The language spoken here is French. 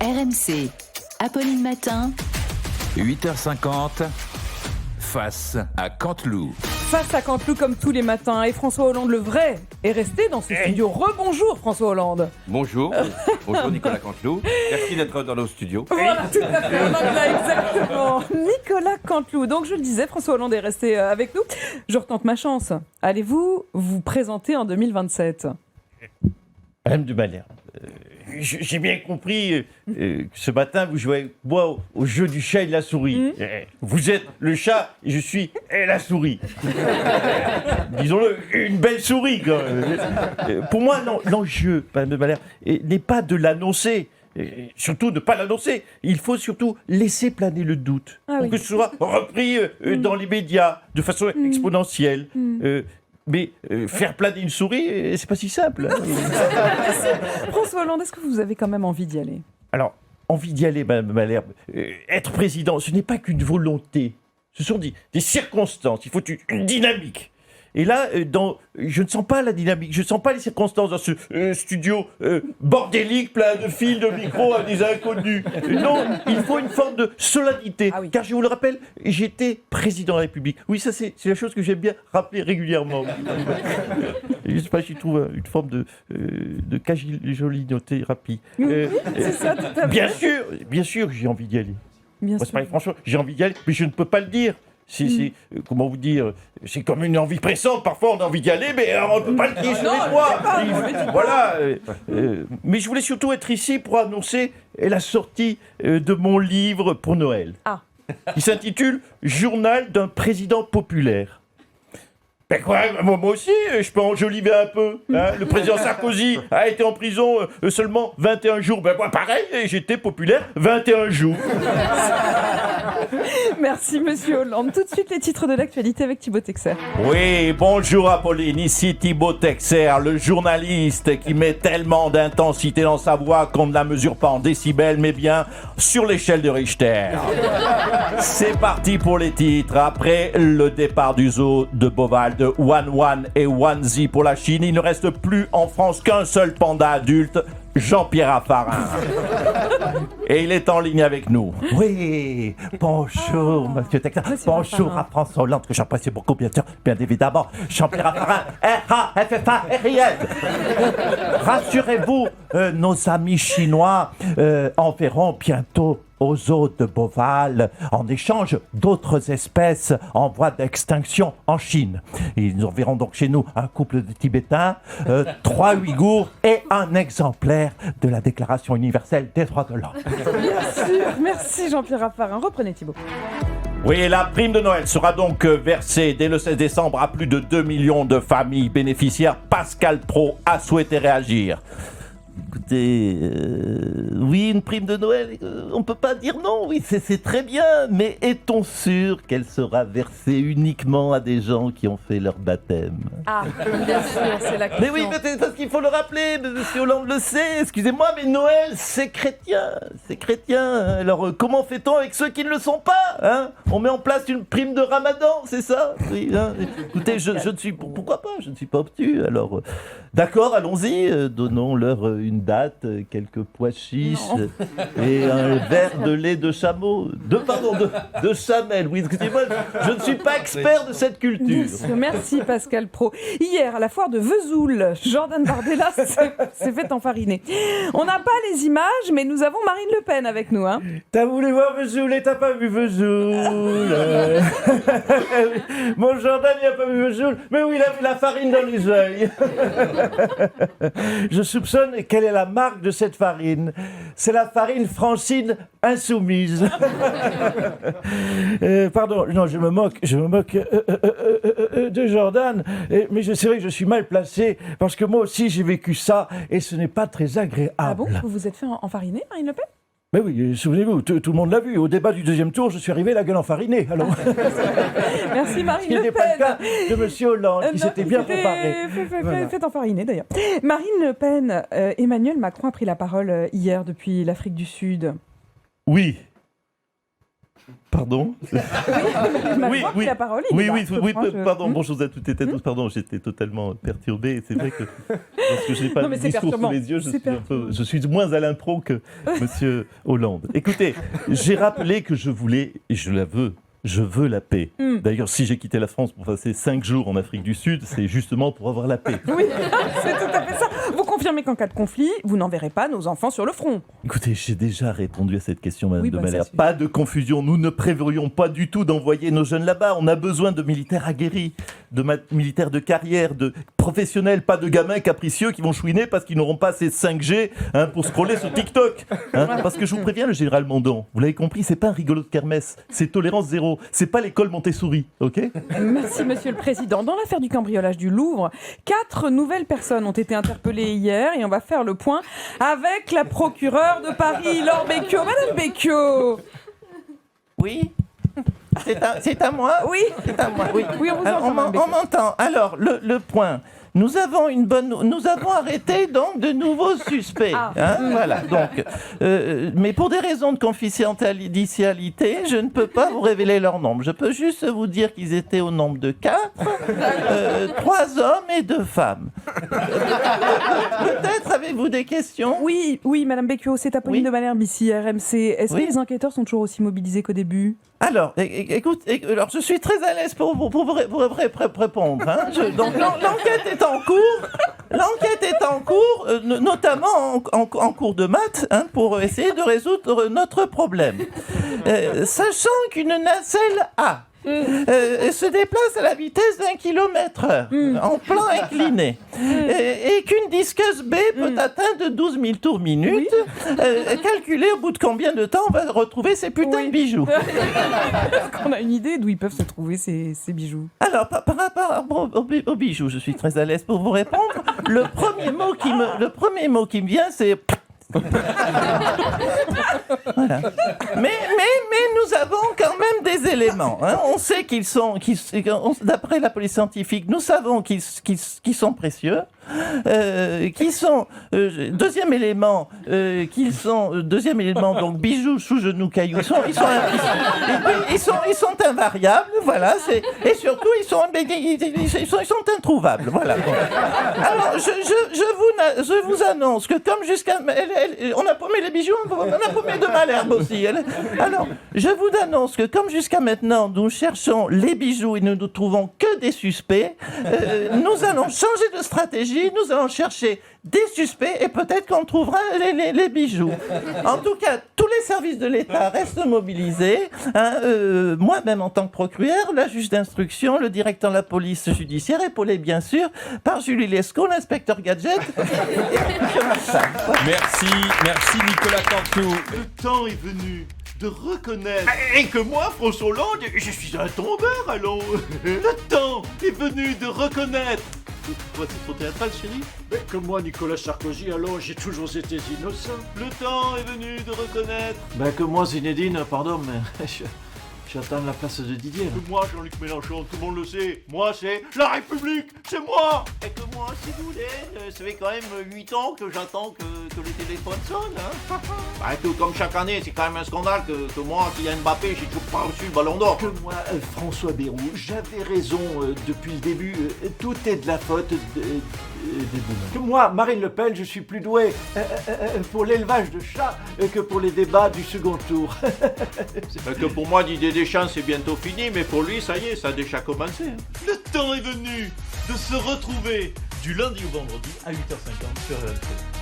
RMC, Apolline Matin. 8h50, face à Canteloup. Face à Canteloup comme tous les matins. Et François Hollande le vrai est resté dans ce studio. Rebonjour François Hollande. Bonjour, bonjour Nicolas Canteloup. Merci d'être dans nos studios. Voilà, tout à fait, on en a exactement. Nicolas Canteloup. Donc je le disais, François Hollande est resté avec nous. Je retente ma chance. Allez-vous vous présenter en 2027 ? Madame de Malherbe, j'ai bien compris que ce matin vous jouez avec moi au jeu du chat et de la souris. Vous êtes le chat et je suis la souris. Disons-le, une belle souris quand même. Pour moi, l'enjeu, Madame de Malherbe, n'est pas de l'annoncer. Surtout de ne pas l'annoncer. Il faut surtout laisser planer le doute. Pour que ce soit repris dans les médias de façon exponentielle. Mais faire planer une souris, c'est pas si simple. François Hollande, est-ce que vous avez quand même envie d'y aller ? Alors, envie d'y aller, Madame Malherbe. Être président, ce n'est pas qu'une volonté. Ce sont des circonstances. Il faut une dynamique. Et là, je ne sens pas la dynamique, je ne sens pas les circonstances dans ce studio bordélique, plein de fils, de micros à des inconnus. Non, il faut une forme de solennité. Ah oui. Car je vous le rappelle, j'étais président de la République. Oui, ça c'est la chose que j'aime bien rappeler régulièrement. Je ne sais pas si je trouve une forme de cajolinothérapie. C'est ça, tout à fait. Bien sûr que j'ai envie d'y aller. Bien sûr. sûr. Franchement, j'ai envie d'y aller, mais je ne peux pas le dire. C'est comment vous dire, c'est comme une envie pressante. Parfois, on a envie d'y aller, mais on ne peut pas le dire sur les doigts. Voilà. Mais je voulais surtout être ici pour annoncer la sortie de mon livre pour Noël. Il s'intitule « Journal d'un président populaire ». Ben quoi, moi aussi, je peux enjoliver un peu. Hein. Le président Sarkozy a été en prison seulement 21 jours. Ben moi, pareil, j'étais populaire 21 jours. Merci Monsieur Hollande. Tout de suite, les titres de l'actualité avec Thibaut Texer. Oui, bonjour Apolline, ici Thibaut Texer, le journaliste qui met tellement d'intensité dans sa voix qu'on ne la mesure pas en décibels, mais bien sur l'échelle de Richter. C'est parti pour les titres. Après le départ du zoo de Beauval de Wanwan et Wanzi pour la Chine, il ne reste plus en France qu'un seul panda adulte, Jean-Pierre Raffarin. Et il est en ligne avec nous. Oui, bonjour Monsieur Texer. Bonjour à François Hollande, que j'apprécie beaucoup, bien sûr, bien évidemment. Jean-Pierre Raffarin, R-A-F-F-A-R-I-N. Rassurez-vous, nos amis chinois enverront bientôt aux zoo de Beauval, en échange d'autres espèces en voie d'extinction en Chine. Ils enverront donc chez nous un couple de Tibétains, 3 Ouïghours et un exemplaire de la Déclaration universelle des droits de l'homme. Bien sûr, merci Jean-Pierre Raffarin. Reprenez Thibaut. Oui, la prime de Noël sera donc versée dès le 16 décembre à plus de 2 millions de familles bénéficiaires. Pascal Praud a souhaité réagir. Écoutez, oui, une prime de Noël, on peut pas dire non, oui, c'est très bien, mais est-on sûr qu'elle sera versée uniquement à des gens qui ont fait leur baptême ? Ah, bien sûr, c'est la question. Mais oui, mais parce qu'il faut le rappeler, M. Hollande le sait, excusez-moi, mais Noël, c'est chrétien. Alors, comment fait-on avec ceux qui ne le sont pas, hein ? On met en place une prime de Ramadan, c'est ça ? Oui, hein ? Écoutez, je ne suis, pourquoi pas, je ne suis pas obtus, alors, d'accord, allons-y, donnons-leur une date, quelques pois chiches et un verre de lait de chameau. De chamelle, oui, excusez-moi, je ne suis pas expert de cette culture. Merci Pascal Praud. Hier, à la foire de Vesoul, Jordan Bardella s'est fait enfariner. On n'a pas les images, mais nous avons Marine Le Pen avec nous. Hein. T'as voulu voir Vesoul et t'as pas vu Vesoul. Mon Jordan, il a pas vu Vesoul, mais oui, il a vu la farine dans les yeux. Je soupçonne quelle est la marque de cette farine. C'est la farine Francine Insoumise. Pardon, non, je me moque de Jordan, mais c'est vrai que je suis mal placé, parce que moi aussi j'ai vécu ça, et ce n'est pas très agréable. Ah bon ? Vous vous êtes fait enfariner, Marine Le Pen ? Mais oui, souvenez-vous, tout le monde l'a vu. Au débat du deuxième tour, je suis arrivé la gueule enfarinée. Alors... Merci Marine Le Pen. Ce n'était pas le cas de M. Hollande, qui s'était bien préparé. Fait enfariner d'ailleurs. Marine Le Pen, Emmanuel Macron a pris la parole hier depuis l'Afrique du Sud. Oui. Pardon? Oui, la parole. il est là. Pardon, bonjour à toutes et à tous, pardon, j'étais totalement perturbé, c'est vrai que parce que je n'ai pas Non, le mais c'est discours sous perturbant. les yeux, C'est je suis moins à l'impro que Monsieur Hollande. Écoutez, j'ai rappelé que je voulais, et je la veux, je veux la paix. D'ailleurs, si j'ai quitté la France pour passer 5 jours en Afrique du Sud, c'est justement pour avoir la paix. Oui, c'est tout à fait ça. Vous confirmez qu'en cas de conflit, vous n'enverrez pas nos enfants sur le front. Écoutez, j'ai déjà répondu à cette question, Madame Oui, de bah, Malherbe. ça suffit. Pas de confusion, nous ne prévoyons pas du tout d'envoyer nos jeunes là-bas. On a besoin de militaires aguerris, de militaires de carrière, de professionnels, pas de gamins capricieux qui vont chouiner parce qu'ils n'auront pas assez 5G pour scroller sur TikTok. Parce que je vous préviens, le général Mandon, vous l'avez compris, c'est pas un rigolo de kermesse, c'est tolérance zéro, c'est pas l'école Montessori, ok? Merci, Monsieur le Président. Dans l'affaire du cambriolage du Louvre, 4 nouvelles personnes ont été interpellées hier et on va faire le point avec la procureure de Paris, Laure Becchio. Madame Becchio. Oui. C'est à moi. Oui. C'est à moi. Oui. Oui, on vous entend, Madame Becchio. On m'entend. Alors, le point. Nous avons arrêté donc de nouveaux suspects. Voilà. Donc, mais pour des raisons de confidentialité, je ne peux pas vous révéler leur nombre. Je peux juste vous dire qu'ils étaient au nombre de 4, 3 hommes et 2 femmes. Peut-être avez-vous des questions? Oui, Madame Becchio, c'est Apolline de Malherbe ici, RMC. Est-ce que les enquêteurs sont toujours aussi mobilisés qu'au début? Alors, écoute, alors je suis très à l'aise pour vous répondre. Donc l'enquête est en cours. L'enquête est en cours, notamment en cours de maths, pour essayer de résoudre notre problème. Sachant qu'une nacelle A se déplace à la vitesse d'1 km/h, en plan incliné, et qu'une disqueuse B peut atteindre 12 000 tours minute, calculez au bout de combien de temps on va retrouver ces putains de bijoux. Est-ce qu'on a une idée d'où ils peuvent se trouver ces bijoux? Alors, par rapport aux bijoux, je suis très à l'aise pour vous répondre. Le premier mot qui me vient, c'est... Voilà. Mais nous avons quand même des éléments. On sait d'après la police scientifique, nous savons qu'ils sont précieux. Deuxième élément, donc bijoux, sous-genoux, cailloux, ils sont invariables, voilà. Et surtout, ils sont introuvables, voilà. Alors, je vous annonce que comme jusqu'à, on a paumé les bijoux, on a paumé de Malherbe aussi. Alors, je vous annonce que comme jusqu'à maintenant, nous cherchons les bijoux et nous ne trouvons que des suspects, nous allons changer de stratégie. Nous allons chercher des suspects et peut-être qu'on trouvera les bijoux. En tout cas, tous les services de l'État restent mobilisés. Moi-même, en tant que procureur, la juge d'instruction, le directeur de la police judiciaire, épaulé bien sûr par Julie Lescaut, l'inspecteur Gadget. Merci Nicolas Canteloup. Le temps est venu de reconnaître et que moi, François Hollande, je suis un tombeur, allons. Le temps est venu de reconnaître. Toi, c'est trop théâtral, chérie? Mais que moi, Nicolas Sarkozy, alors j'ai toujours été innocent. Le temps est venu de reconnaître. Ben que moi, Zinedine, pardon, mais j'attends la place de Didier. Que moi, Jean-Luc Mélenchon, tout le monde le sait. Moi, c'est la République, c'est moi. Et que moi, si vous voulez, ça fait quand même 8 ans que j'attends que les téléphones sonnent. Bah, tout comme chaque année, c'est quand même un scandale que moi, s'il y a Mbappé, j'ai toujours pas reçu le ballon d'or. Que moi, François Bayrou, j'avais raison depuis le début. Tout est de la faute des boulons. Que moi, Marine Le Pen, je suis plus doué pour l'élevage de chats que pour les débats du second tour. Que pour moi, Didier Deschamps, c'est bientôt fini, mais pour lui, ça y est, ça a déjà commencé. Le temps est venu de se retrouver du lundi au vendredi à 8h50 sur RMC.